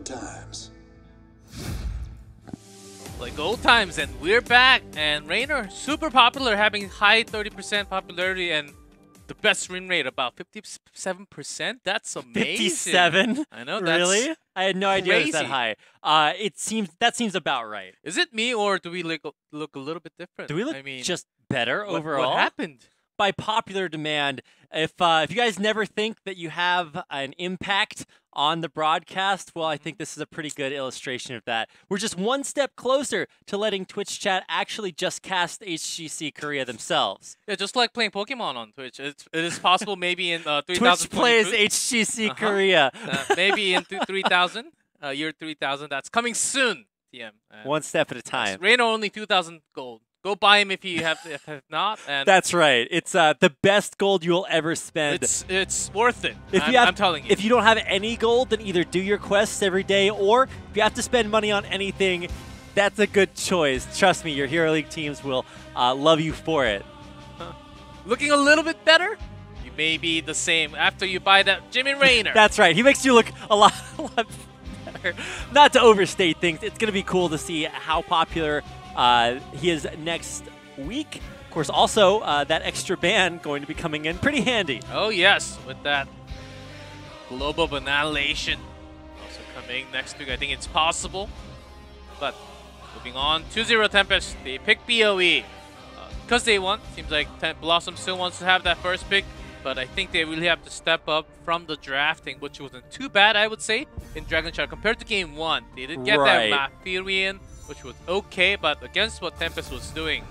good times. Like old times, and we're back. And Raynor, super popular, having high 30% popularity and the best win rate, about 57%. That's amazing. 57? I know. That's really? I had no idea it was that crazy. high. That seems about right. Is it me, or do we look a little bit different? Do we look I mean, just better overall? What happened? By popular demand. If you guys never think that you have an impact on the broadcast, well, I think this is a pretty good illustration of that. We're just one step closer to letting Twitch chat actually just cast HGC Korea themselves. Yeah, just like playing Pokemon on Twitch. It is possible maybe in 3000. Twitch plays HGC Korea. Maybe in 3000, year 3000. That's coming soon, TM. One step at a time. Raynor only 2,000 gold. Go buy him if you have not. And that's right. It's the best gold you'll ever spend. It's worth it. I'm telling you. If you don't have any gold, then either do your quests every day, or if you have to spend money on anything, that's a good choice. Trust me, your Hero League teams will love you for it. Looking a little bit better? You may be the same after you buy that Jimmy Raynor. That's right. He makes you look a lot better. Not to overstate things, it's going to be cool to see how popular he is next week. Of course, also, that extra band going to be coming in pretty handy. Oh, yes, with that global annihilation also coming next week. I think it's possible. But moving on, 2-0 Tempest. They pick BOE. Because they won, seems like BlossoM still wants to have that first pick. But I think they really have to step up from the drafting, which wasn't too bad, I would say, in Dragon Shard compared to Game 1. They did get that Matherian, which was okay, but against what Tempest was doing,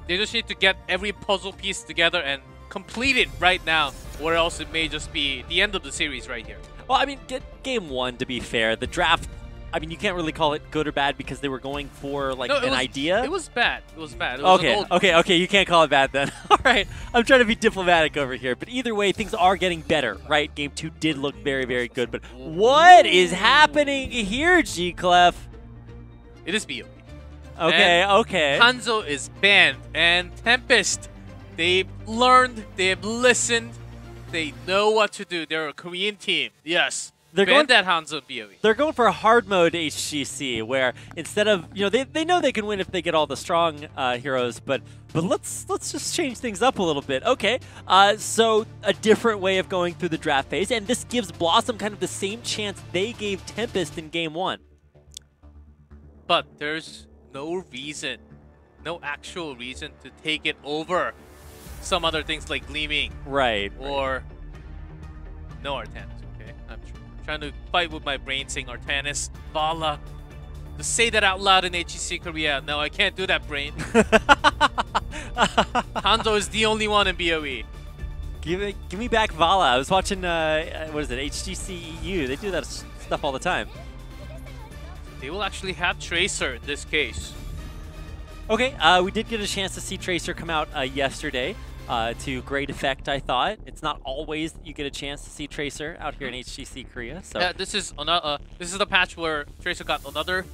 they just need to get every puzzle piece together and complete it right now, or else it may just be the end of the series right here. Well, I mean, Game 1, to be fair, the draft, I mean, you can't really call it good or bad because they were going for, like, an idea. It was bad. It was bad. It was okay, you can't call it bad then. All right, I'm trying to be diplomatic over here, but either way, things are getting better, right? Game 2 did look very, very good, but what is happening here, G-Clef? It is BOE. Okay. Hanzo is banned, and Tempest, they've learned, they've listened, they know what to do. They're a Korean team. Yes. They're ban that Hanzo BOE. They're going for a hard mode HGC, where instead of, they know they can win if they get all the strong heroes, but let's just change things up a little bit. Okay, so a different way of going through the draft phase, and this gives BlossoM kind of the same chance they gave Tempest in Game 1. But there's no reason, no actual reason to take it over some other things like Gleaming. Right. Or no Artanis, okay? I'm trying to fight with my brain saying Artanis, Vala. To say that out loud in HGC Korea, no, I can't do that, brain. Hanzo is the only one in BOE. Give me back Vala. I was watching, what is it, HGC EU. They do that stuff all the time. They will actually have Tracer in this case. Okay, we did get a chance to see Tracer come out yesterday to great effect, I thought. It's not always that you get a chance to see Tracer out here in HGC Korea. So yeah, this is the patch where Tracer got another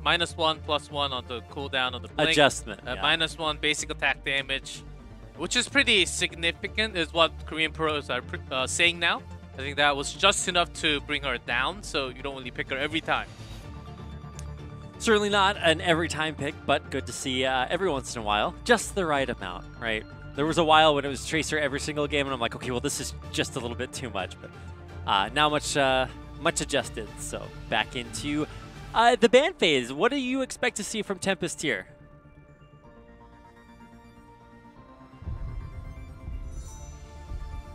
-1/+1 on the cooldown on the blink. Adjustment. -1 basic attack damage, which is pretty significant, is what Korean pros are saying now. I think that was just enough to bring her down, so you don't really pick her every time. Certainly not an every-time pick, but good to see every once in a while. Just the right amount, right? There was a while when it was Tracer every single game, and I'm like, okay, well, this is just a little bit too much. But now much adjusted, so back into the ban phase. What do you expect to see from Tempest here?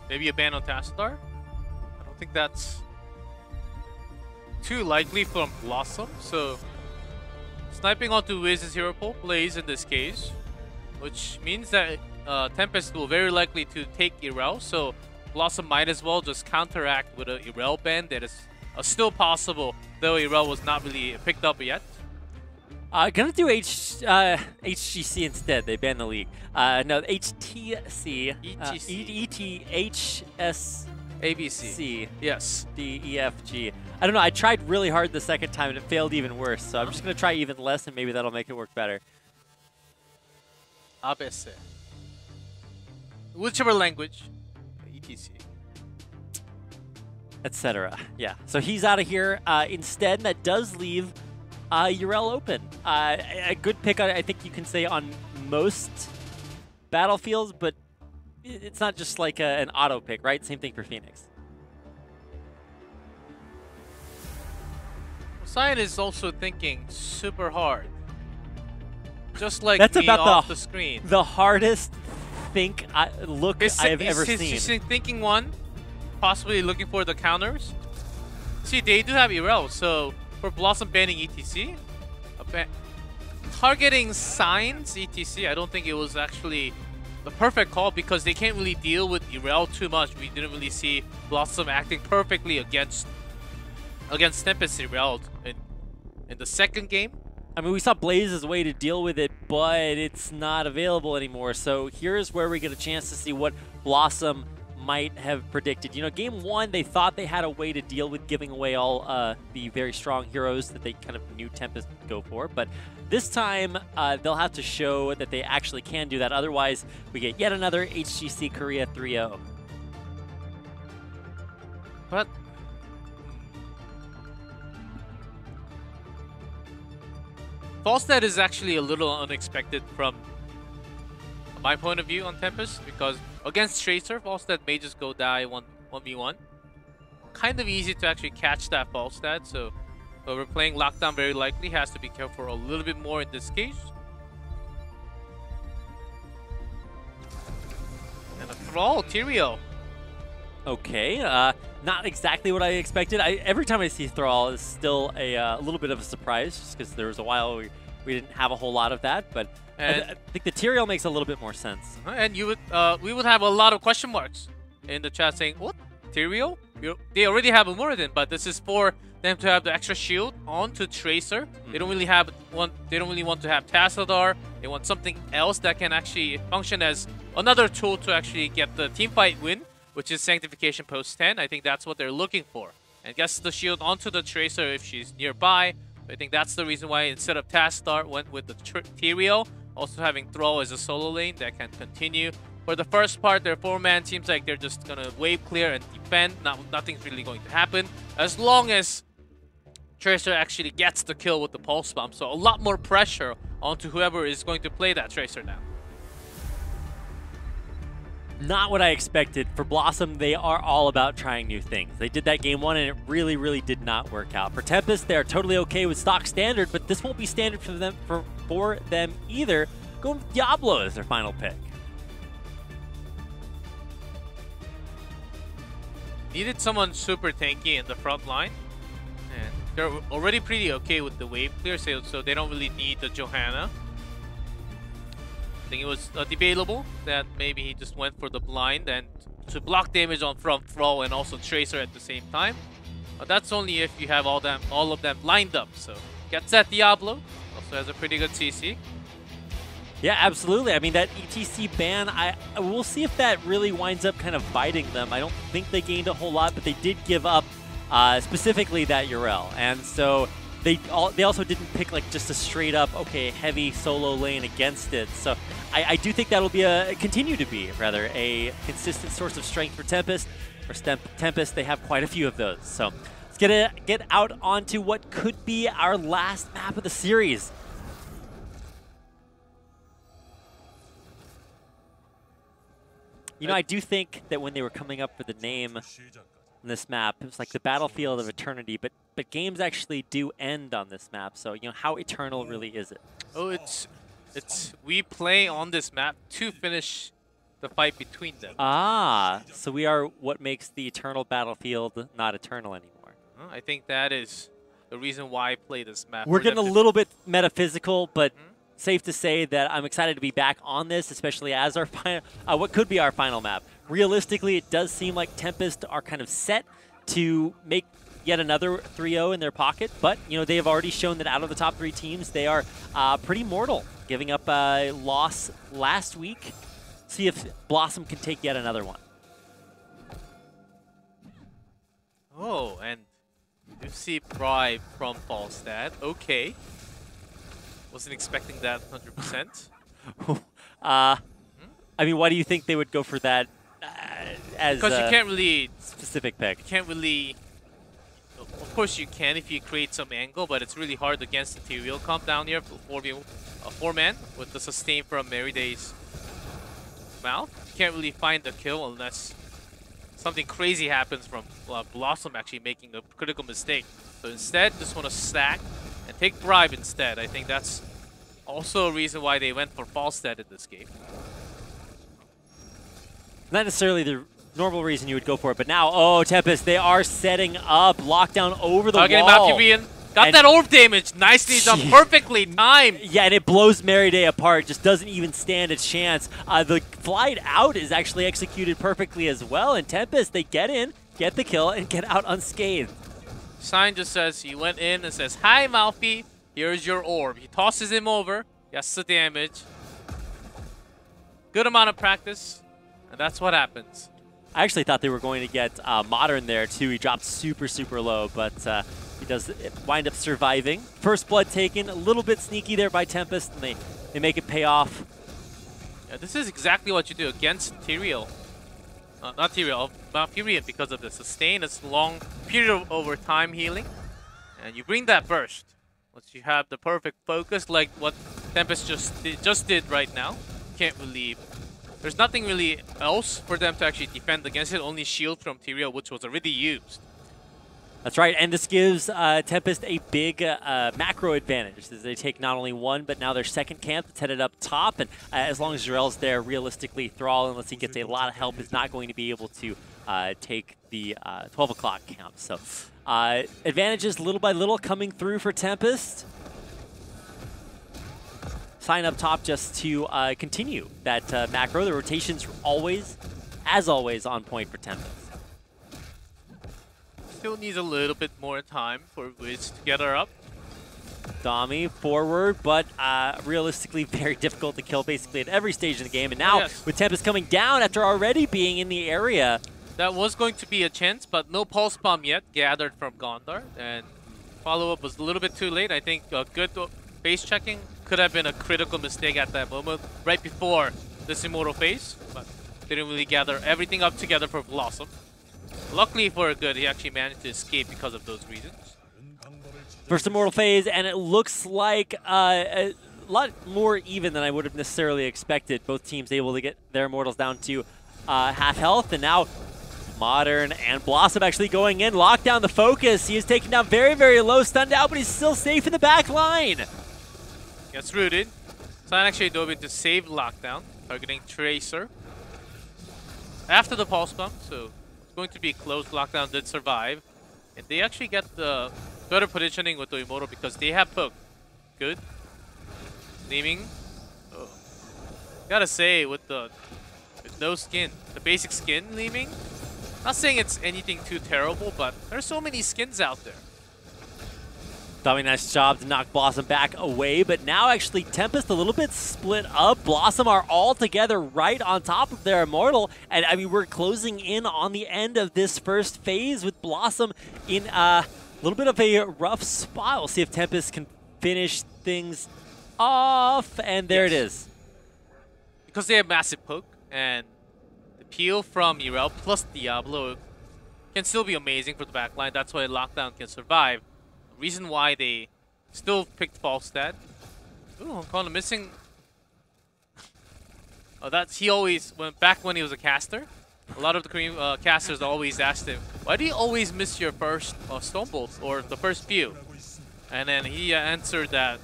Maybe a ban on Tassadar? I don't think that's too likely from BlossoM, so sniping onto Wiz's hero pool plays in this case, which means that Tempest will very likely to take Irel, so BlossoM might as well just counteract with an Irel ban that is still possible, though Irel was not really picked up yet. Gonna do HGC instead. They banned the league. No, HTC. ETHS. ABC. Yes. DEFG. I don't know. I tried really hard the second time and it failed even worse. So I'm just gonna try even less and maybe that'll make it work better. ABC. Whichever language. ETC. etc. Yeah, so he's out of here. Instead, that does leave Yrel open. A good pick, I think you can say, on most battlefields, but it's not just like an auto pick, right? Same thing for Phoenix. Cyan is also thinking super hard. Just like That's me about off the screen. The hardest look I have ever seen. He's thinking one, possibly looking for the counters. See, they do have Yrel, so for BlossoM banning ETC, targeting Signs ETC, I don't think it was actually the perfect call because they can't really deal with Yrel too much. We didn't really see BlossoM acting perfectly against Tempest Yrel in the second game. I mean, we saw Blaze's way to deal with it, but it's not available anymore. So here's where we get a chance to see what BlossoM might have predicted. You know, game one, they thought they had a way to deal with giving away all the very strong heroes that they kind of knew Tempest would go for. But this time, they'll have to show that they actually can do that. Otherwise, we get yet another HGC Korea 3-0. But Falstad is actually a little unexpected from my point of view on Tempest, because against Tracer, Falstad may just go die 1v1. Kind of easy to actually catch that Falstad, so we're playing Lockdown very likely. Has to be careful a little bit more in this case. And a Thrall, Tyrael. Okay, not exactly what I expected. Every time I see Thrall, it's still a little bit of a surprise, just because there was a while we didn't have a whole lot of that. But I think the Tyrael makes a little bit more sense. And we would have a lot of question marks in the chat saying, "What, Tyrael? They already have a Muradin, but this is for them to have the extra shield onto Tracer. They don't really want to have Tassadar. They want something else that can actually function as another tool to actually get the teamfight win, which is Sanctification post 10. I think that's what they're looking for. And gets the shield onto the Tracer if she's nearby. I think that's the reason why instead of Tassadar went with the Tyrael. Also having Thrall as a solo lane that can continue. For the first part, their 4-man seems like they're just going to wave clear and defend. Nothing's really going to happen. As long as Tracer actually gets the kill with the Pulse Bomb. So a lot more pressure onto whoever is going to play that Tracer now. Not what I expected. For BlossoM, they are all about trying new things. They did that game one, and it really, really did not work out. For Tempest, they are totally okay with stock standard, but this won't be standard for them either. Going with Diablo as their final pick. Needed someone super tanky in the front line. And they're already pretty okay with the wave clear, so they don't really need the Johanna. I think it was debatable that maybe he just went for the blind and to block damage on from Thrall and also Tracer at the same time. But that's only if you have all of them lined up. So gets that Diablo. Also has a pretty good CC. Yeah, absolutely. I mean, that ETC ban, we'll see if that really winds up kind of biting them. I don't think they gained a whole lot, but they did give up specifically that Yrel. And so they also didn't pick like just a straight up, okay, heavy solo lane against it. So I do think that'll be continue to be rather a consistent source of strength for Tempest. For Tempest, they have quite a few of those. So let's get out onto what could be our last map of the series. You know, I do think that when they were coming up with the name on this map, it was like the Battlefield of Eternity, but games actually do end on this map. So, you know, how eternal really is it? Oh, we play on this map to finish the fight between them. Ah, so we are what makes the eternal battlefield not eternal anymore. I think that is the reason why I play this map. We're getting a little bit metaphysical, but safe to say that I'm excited to be back on this, especially as our final, what could be our final map. Realistically, it does seem like Tempest are kind of set to make yet another 3-0 in their pocket, but you know they have already shown that out of the top 3 teams, they are pretty mortal, giving up a loss last week. See if BlossoM can take yet another one. Oh, and you see Bribe from Falstad. Okay. Wasn't expecting that 100%. I mean, why do you think they would go for that? as because you can't really specific pick. You can't really. Of course you can if you create some angle, but it's really hard against the Tyrael comp down here for 4-man with the sustain from Meriday's mouth. You can't really find the kill unless something crazy happens from BlossoM actually making a critical mistake. So instead, just want to stack and take bribe instead. I think that's also a reason why they went for Falstead in this game. Not necessarily the normal reason you would go for it, but now, oh, Tempest, they are setting up lockdown over the Again, wall. Valkyrian got that orb damage nicely done, perfectly timed. Yeah, and it blows Meriday apart, just doesn't even stand a chance. The flight out is actually executed perfectly as well, and Tempest, they get in, get the kill, and get out unscathed. Sign just says he went in and says, "Hi, Malfi, here's your orb." He tosses him over, gets the damage. Good amount of practice, and that's what happens. I actually thought they were going to get Modern there too. He dropped super, super low, but he does wind up surviving. First blood taken, a little bit sneaky there by Tempest, and they make it pay off. Yeah, this is exactly what you do against Tyrael. Not Tyrael, Valkyrian, because of the sustain. It's long period over time healing. And you bring that burst. Once you have the perfect focus, like what Tempest just did right now, can't really... There's nothing really else for them to actually defend against it, only shield from Tyrael, which was already used. That's right, and this gives Tempest a big macro advantage. As they take not only one, but now their second camp that's headed up top, and as long as Jarell's there, realistically, Thrall, unless he gets a lot of help, is not going to be able to take the 12 o'clock camp. So advantages little by little coming through for Tempest. Sign up top just to continue that macro. The rotation's always, as always, on point for Tempest. Still needs a little bit more time for Wiz to get her up. Dami forward, but realistically very difficult to kill basically at every stage of the game. And now with Tempest coming down after already being in the area. That was going to be a chance, but no pulse bomb yet gathered from Gondar. And follow-up was a little bit too late. I think good face checking could have been a critical mistake at that moment, right before this Immortal phase. But didn't really gather everything up together for BlossoM. Luckily for good, he actually managed to escape because of those reasons. First Immortal phase, and it looks like a lot more even than I would have necessarily expected. Both teams able to get their Immortals down to half health, and now Modern and BlossoM actually going in, lock down the focus. He is taken down very, very low, stunned out, but he's still safe in the back line. Gets rooted. Sign actually dove in to save lockdown, targeting Tracer. After the pulse bomb, so going to be close. Lockdown did survive, and they actually get the better positioning with the Immortal because they have poke. Good. Gleaming. Oh. Gotta say, with no skin, the basic skin Gleaming, not saying it's anything too terrible, but there's so many skins out there. Dami, nice job to knock BlossoM back away, but now actually Tempest a little bit split up. BlossoM are all together right on top of their Immortal, and I mean, we're closing in on the end of this first phase with BlossoM in a little bit of a rough spot. We'll see if Tempest can finish things off, and there it is. Because they have massive poke, and the peel from Irel plus Diablo can still be amazing for the backline. That's why Lockdown can survive. Reason why they still picked Falstad. Ooh, I'm kind of missing. Oh, that's he always back when he was a caster. A lot of the Korean casters always asked him, "Why do you always miss your first stone bolts or the first few?" And then he answered that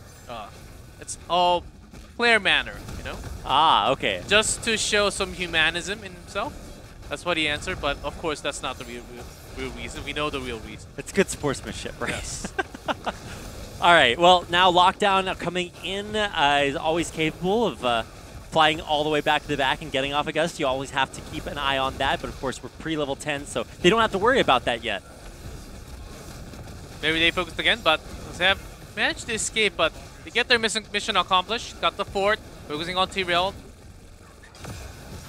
it's all player manner, you know. Ah, okay. Just to show some humanism in himself. That's what he answered. But of course, that's not the real reason. We know the real reason. It's good sportsmanship, right? Yes. All right. Well, now Lockdown coming in is always capable of flying all the way back to the back and getting off a gust. You always have to keep an eye on that. But of course, we're pre-level 10, so they don't have to worry about that yet. Maybe they focused again, but they have managed to escape. But they get their mission accomplished. Got the fort. Focusing on Tyrael.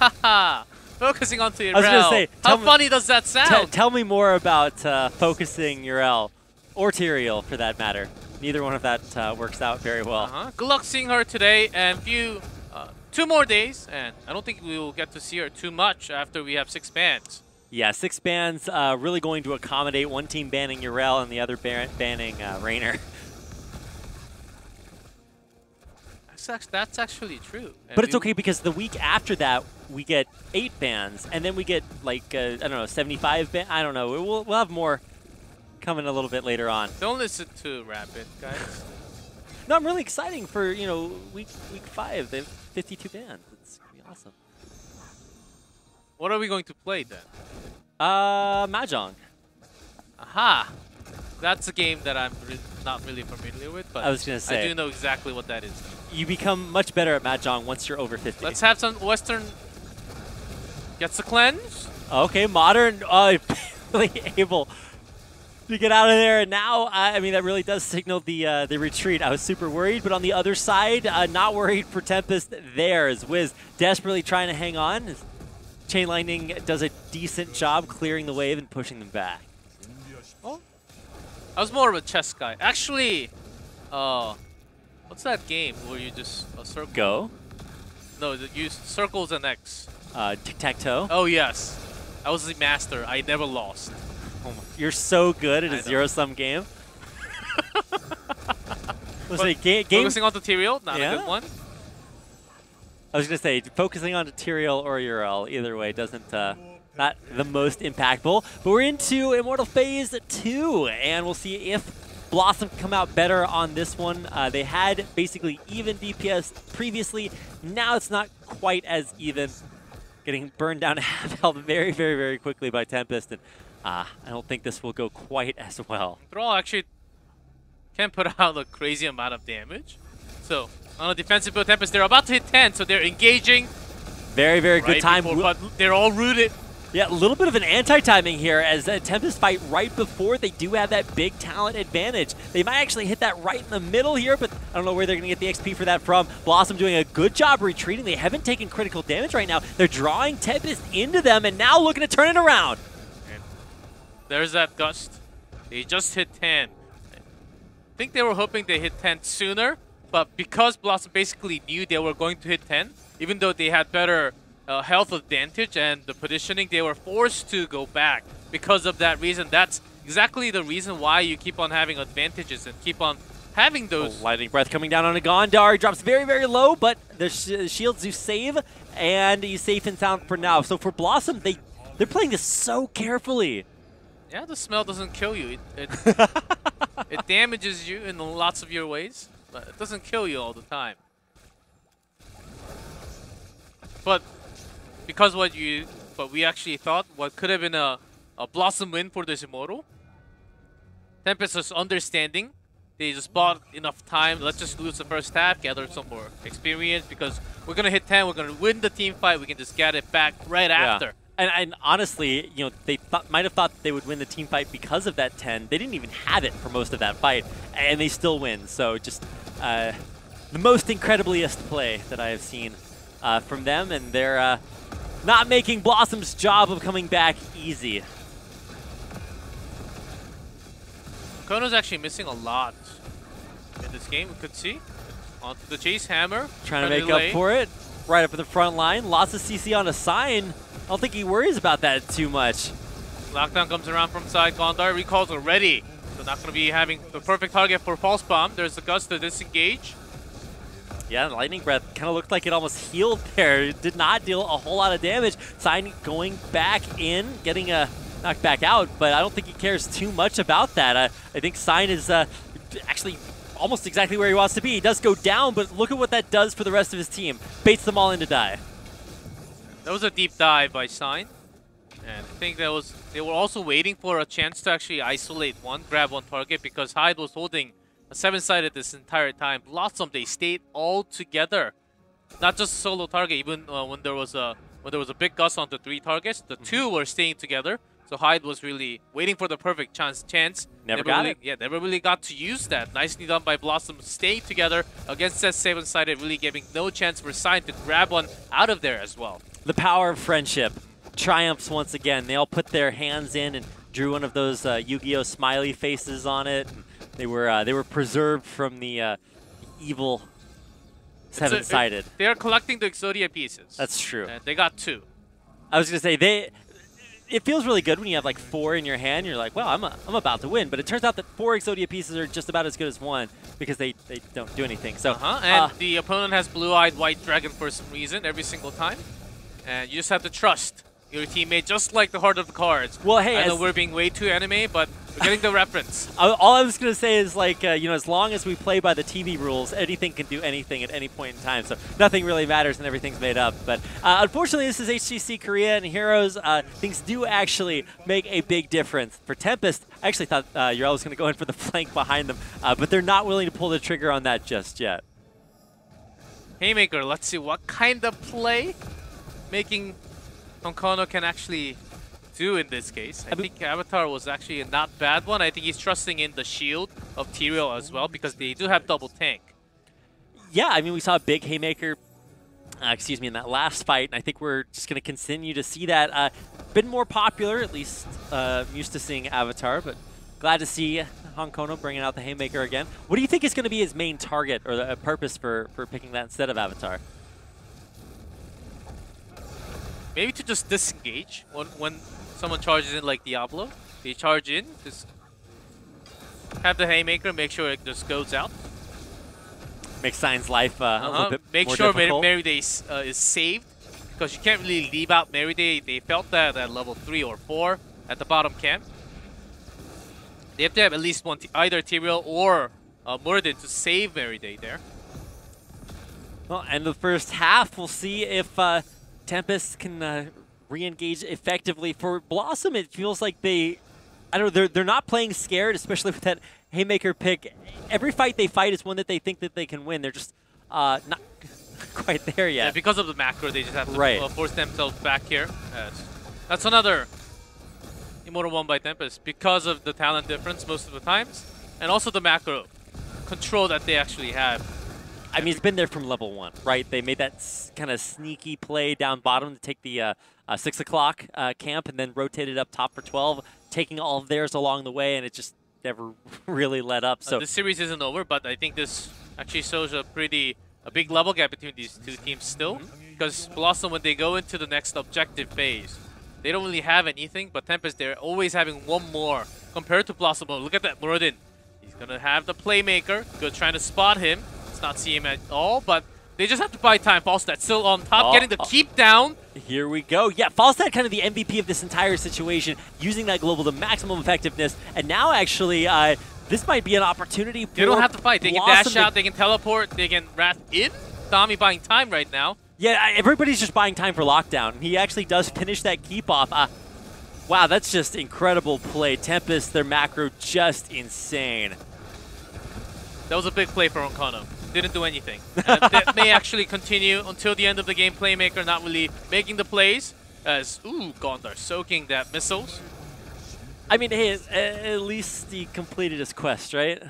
Haha. Focusing on Tyrael. I was going to say, how funny does that sound? Tell me more about focusing Yrel, or Tyrael for that matter. Neither one of that works out very well. Good luck seeing her today, and few 2 more days, and I don't think we will get to see her too much after we have 6 bans. Yeah, 6 bans really going to accommodate one team banning Urel and the other banning Raynor. That's actually true. And but it's okay because the week after that, we get 8 bans, and then we get, like, I don't know, 75 bans? I don't know. We'll have more coming a little bit later on. Don't listen to Rapid, guys. No, I'm really exciting for, you know, week 5. They have 52 bans. It's going to be awesome. What are we going to play then? Mahjong. Aha! That's a game that I'm not really familiar with, but I was going to say, I do know exactly what that is. You become much better at Mahjong once you're over 50. Let's have some Western... Gets a cleanse? Okay, Modern really able to get out of there. And now, I mean, that really does signal the retreat. I was super worried, but on the other side, not worried for Tempest there as Wiz desperately trying to hang on. Chain Lightning does a decent job clearing the wave and pushing them back. Oh, I was more of a chess guy. Actually, what's that game where you just circle? Go? No, you use circles and X. Tic-tac-toe? Oh, yes. I was the master. I never lost. Oh my, you're so good at a zero-sum game. Was it game? Focusing on tutorial, not a good one. I was going to say, focusing on tutorial or URL, either way, doesn't not the most impactful. But we're into Immortal Phase 2, and we'll see if BlossoM come out better on this one. They had basically even DPS previously. Now it's not quite as even. Getting burned down to half health very, very, very quickly by Tempest, and I don't think this will go quite as well. Thrall actually can put out a crazy amount of damage. So, on a defensive build, Tempest, they're about to hit 10, so they're engaging. Very, very good time. But they're all rooted. Yeah, a little bit of an anti-timing here as Tempest fight right before. They do have that big talent advantage. They might actually hit that right in the middle here, but I don't know where they're going to get the XP for that from. BlossoM doing a good job retreating. They haven't taken critical damage right now. They're drawing Tempest into them and now looking to turn it around. And there's that Gust. They just hit 10. I think they were hoping they hit 10 sooner, but because BlossoM basically knew they were going to hit 10, even though they had better health advantage and the positioning, they were forced to go back because of that reason. That's exactly the reason why you keep on having advantages and keep on having those. Lightning Breath coming down on a Gondar. He drops very, very low, but the shields do save, and he's safe and sound for now. So for BlossoM, they're playing this so carefully. Yeah, the smell doesn't kill you. It damages you in lots of your ways, but it doesn't kill you all the time. But because what we actually thought, what could have been a BlossoM win for this Immortal, Tempest was understanding. They just bought enough time. Let's just lose the first half, gather some more experience, because we're going to hit 10, we're going to win the team fight, we can just get it back right after. And honestly, you know, they might have thought they would win the team fight because of that 10. They didn't even have it for most of that fight, and they still win. So just the most incredibliest play that I have seen from them, and they're not making BlossoM's job of coming back easy. Kono's actually missing a lot in this game, we could see. Onto the Chase Hammer. Trying to make up for it. Right up in the front line. Lots of CC on a sign. I don't think he worries about that too much. Lockdown comes around from side. Gondar recalls already. So not going to be having the perfect target for Pulse Bomb. There's the Gust to disengage. Yeah, Lightning Breath kind of looked like it almost healed there. It did not deal a whole lot of damage. Sign going back in, getting knocked back out, but I don't think he cares too much about that. I think Sign is actually almost exactly where he wants to be. He does go down, but look at what that does for the rest of his team. Baits them all in to die. That was a deep dive by Sign. And I think they were also waiting for a chance to actually isolate one, grab one target, because Hyde was holding a 7-sided this entire time. BlossoM, they stayed all together. Not just a solo target, even when there was a big Gust onto 3 targets, the 2 were staying together. So Hyde was really waiting for the perfect chance. Never got it. Yeah, never really got to use that. Nicely done by BlossoM, staying together against that 7-sided, really giving no chance for Sign to grab one out of there as well. The power of friendship triumphs once again. They all put their hands in and drew one of those Yu-Gi-Oh! Smiley faces on it. They were preserved from the evil seven-sided. They are collecting the Exodia pieces. That's true. And they got 2. I was going to say, it feels really good when you have like 4 in your hand. You're like, well, I'm about to win. But it turns out that 4 Exodia pieces are just about as good as 1 because they don't do anything. So, and the opponent has blue-eyed white dragon for some reason every single time. And you just have to trust your teammate, just like the heart of the cards. Well, hey, I know we're being way too anime, but we're getting the reference. All I was going to say is, like, you know, as long as we play by the TV rules, anything can do anything at any point in time. So nothing really matters and everything's made up. But unfortunately, this is HGC Korea and Heroes. Things do actually make a big difference. For Tempest, I actually thought Urel was going to go in for the flank behind them, but they're not willing to pull the trigger on that just yet. Haymaker, let's see what kind of play making Honkono can actually do in this case. I think Avatar was actually a not bad one. I think he's trusting in the shield of Tyrael as well because they do have double tank. Yeah, I mean, we saw a big Haymaker, in that last fight, and I think we're just going to continue to see that. Been more popular, at least I'm used to seeing Avatar, but glad to see Honkono bringing out the Haymaker again. What do you think is going to be his main target or the purpose for picking that instead of Avatar? Maybe to just disengage when someone charges in like Diablo. They charge in, just have the Haymaker, make sure it just goes out. Makes Sign's life a little bit make more sure difficult. Merryday is saved, because you can't really leave out Merryday. They felt that at level 3 or 4 at the bottom camp. They have to have at least one, either Tyrael or Muradin to save Merryday there. Well, and the first half, we'll see if Tempest can re-engage effectively. For BlossoM, it feels like they're not playing scared, especially with that Haymaker pick. Every fight they fight is one that they think that they can win. They're just not quite there yet. Yeah, because of the macro, they just have to force themselves back here. That's another Immortal 1 by Tempest because of the talent difference most of the times, and also the macro control that they actually have. I mean, it's been there from level 1, right? They made that kind of sneaky play down bottom to take the 6 o'clock camp and then rotated up top for 12, taking all of theirs along the way, and it just never really let up. So the series isn't over, but I think this actually shows a big level gap between these two teams still, because BlossoM, when they go into the next objective phase, they don't really have anything, but Tempest, they're always having one more compared to BlossoM. Oh, look at that, Muradin. He's going to have the Playmaker, good trying to spot him. Let's not see him at all, but they just have to buy time. Falstad still on top, getting the keep down. Here we go. Yeah, Falstad kind of the MVP of this entire situation, using that global to maximum effectiveness, and now actually this might be an opportunity for They don't have to fight. They can dash out, they can teleport, they can wrath in. Dami buying time right now. Yeah, everybody's just buying time for lockdown. He actually does finish that keep off. Wow, that's just incredible play. Tempest, their macro, just insane. That was a big play for Honkono. Didn't do anything. That may actually continue until the end of the game. Playmaker not really making the plays as, Gondar soaking that missiles. I mean, hey, at least he completed his quest, right?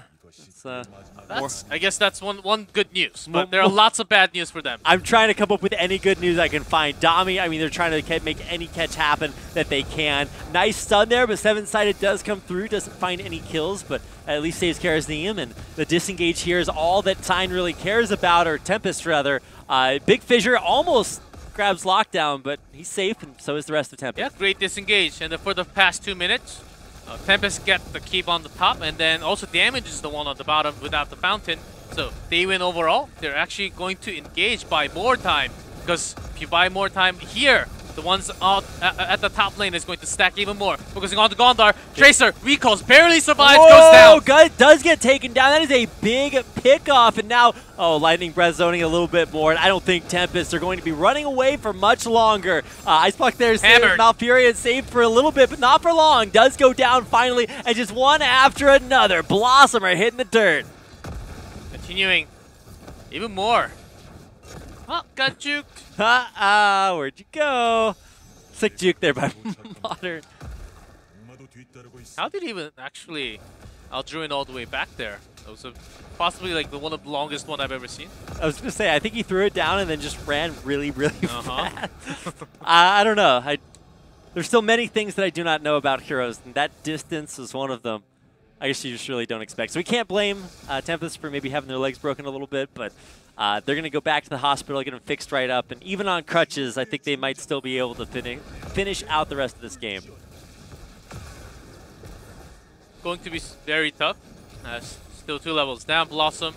I guess that's one good news, but there are lots of bad news for them. I'm trying to come up with any good news I can find. Dami, I mean, they're trying to make any catch happen that they can. Nice stun there, but seven-sided does come through. Doesn't find any kills, but at least saves Karazim, and the disengage here is all that Sign really cares about, or Tempest rather. Big Fissure almost grabs lockdown, but he's safe, and so is the rest of Tempest. Yeah, great disengage, and for the past 2 minutes, Tempest get the keep on the top, and then also damages the one on the bottom without the fountain. So they win overall. They're actually going to engage, buy more time, because if you buy more time here, the ones out at the top lane is going to stack even more. Focusing on the Gondar. Tracer recalls, barely survives, goes down. Does get taken down. That is a big pick off. And now, Lightning Breath zoning a little bit more. And I don't think Tempest are going to be running away for much longer. Icebuck there saved Malfurion, saved for a little bit, but not for long. Does go down finally, and just one after another. BlossoM are hitting the dirt. Continuing even more. Oh, got juked. Where'd you go? Sick juke there by Modern. How did he even actually outdruin all the way back there? That was possibly like one of the longest one I've ever seen. I was going to say, I think he threw it down and then just ran really, really fast. I don't know. There's still many things that I do not know about Heroes, and that distance is one of them. I guess you just really don't expect. So we can't blame Tempest for maybe having their legs broken a little bit, but they're going to go back to the hospital, get them fixed right up, and even on crutches, I think they might still be able to finish out the rest of this game. Going to be very tough. Still 2 levels down. BlossoM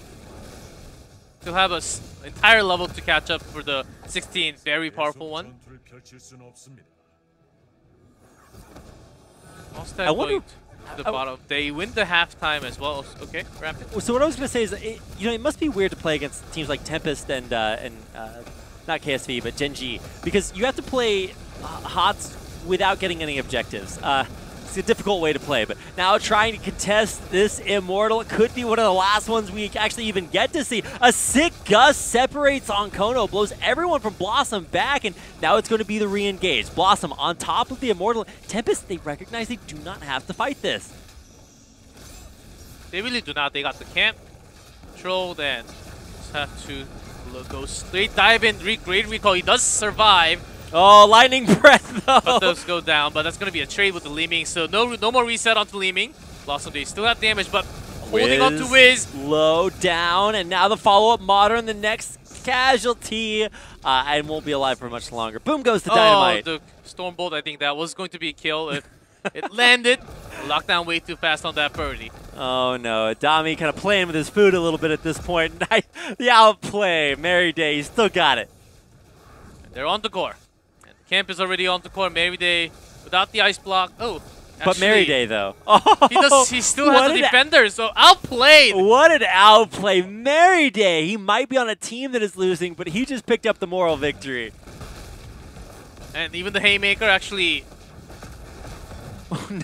still have an entire level to catch up for the 16. Very powerful one. I wonder. The bottom. They win the halftime as well. Okay, Rapid. So what I was going to say is, it must be weird to play against teams like Tempest and not KSV, but Gen G, because you have to play HOTS without getting any objectives. It's a difficult way to play, but now trying to contest this Immortal could be one of the last ones we actually even get to see. A sick gust separates Onkono, blows everyone from BlossoM back, and now it's going to be the re-engage. BlossoM on top of the Immortal. Tempest, they recognize they do not have to fight this. They really do not. They got the camp controlled and just have to go straight dive in. Great recall. He does survive. Oh, lightning breath though. But those go down, but that's going to be a trade with the Liming, so no more reset onto Liming. BlossoM, they still have damage, but holding on to Wiz. Low down, and now the follow-up Modern, the next casualty, and won't be alive for much longer. Boom goes the Dynamite. Oh, the Stormbolt, I think that was going to be a kill if it landed. Lockdown way too fast on that birdie. Oh no, Dami kind of playing with his food a little bit at this point. The outplay, Merry Day, he still got it. They're on the core. Camp is already on the core. Merry Day without the ice block. Oh, actually, but Merry Day though. He still has a defender, so outplayed. What an outplay. Merry Day. He might be on a team that is losing, but he just picked up the moral victory. And even the Haymaker actually.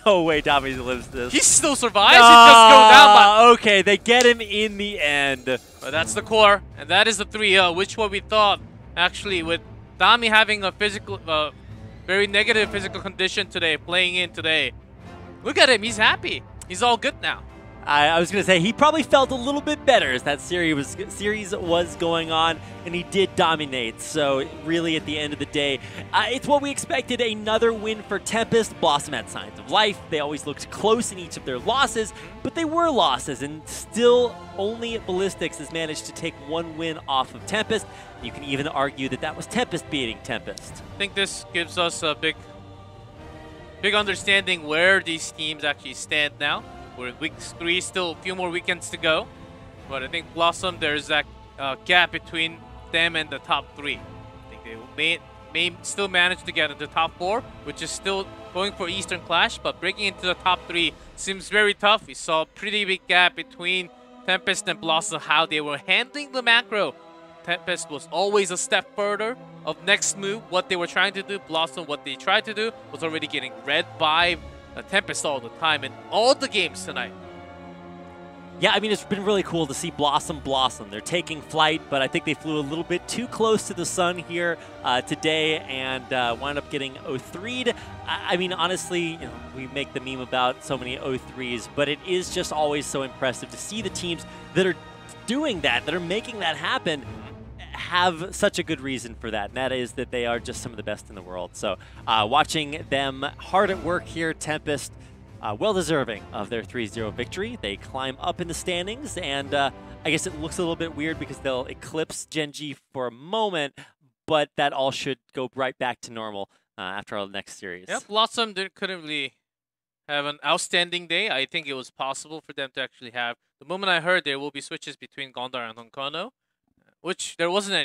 No way Dami lives this. He still survives. He just go down. But okay, they get him in the end. But that's the core, and that is the 3-0, which what we thought actually with Dami having a very negative physical condition today, playing in today. Look at him, he's happy. He's all good now. I was going to say, he probably felt a little bit better as that series was going on, and he did dominate. So really, at the end of the day, it's what we expected, another win for Tempest. BlossoM had signs of life. They always looked close in each of their losses, but they were losses, and still only Ballistics has managed to take 1 win off of Tempest. You can even argue that that was Tempest beating Tempest. I think this gives us a big understanding where these teams actually stand now. We're in week 3, still a few more weekends to go. But I think BlossoM, there's that gap between them and the top 3. I think they may still manage to get into the top 4, which is still going for Eastern Clash, but breaking into the top 3 seems very tough. We saw a pretty big gap between Tempest and BlossoM, how they were handling the macro. Tempest was always a step further of next move, what they were trying to do. BlossoM, what they tried to do, was already getting read by Tempest all the time in all the games tonight. Yeah, I mean, it's been really cool to see BlossoM blossom. They're taking flight, but I think they flew a little bit too close to the sun here today and wound up getting 0-3'd. I mean, honestly, we make the meme about so many 0-3s, but it is just always so impressive to see the teams that are doing that are making that happen, have such a good reason for that, and that is that they are just some of the best in the world. So watching them hard at work here, Tempest, well-deserving of their 3-0 victory. They climb up in the standings, and I guess it looks a little bit weird because they'll eclipse Gen G for a moment, but that all should go right back to normal after our next series. Yep, BlossoM couldn't really have an outstanding day. I think it was possible for them to actually have. The moment I heard there will be switches between Gondar and Onkono, which there wasn't any.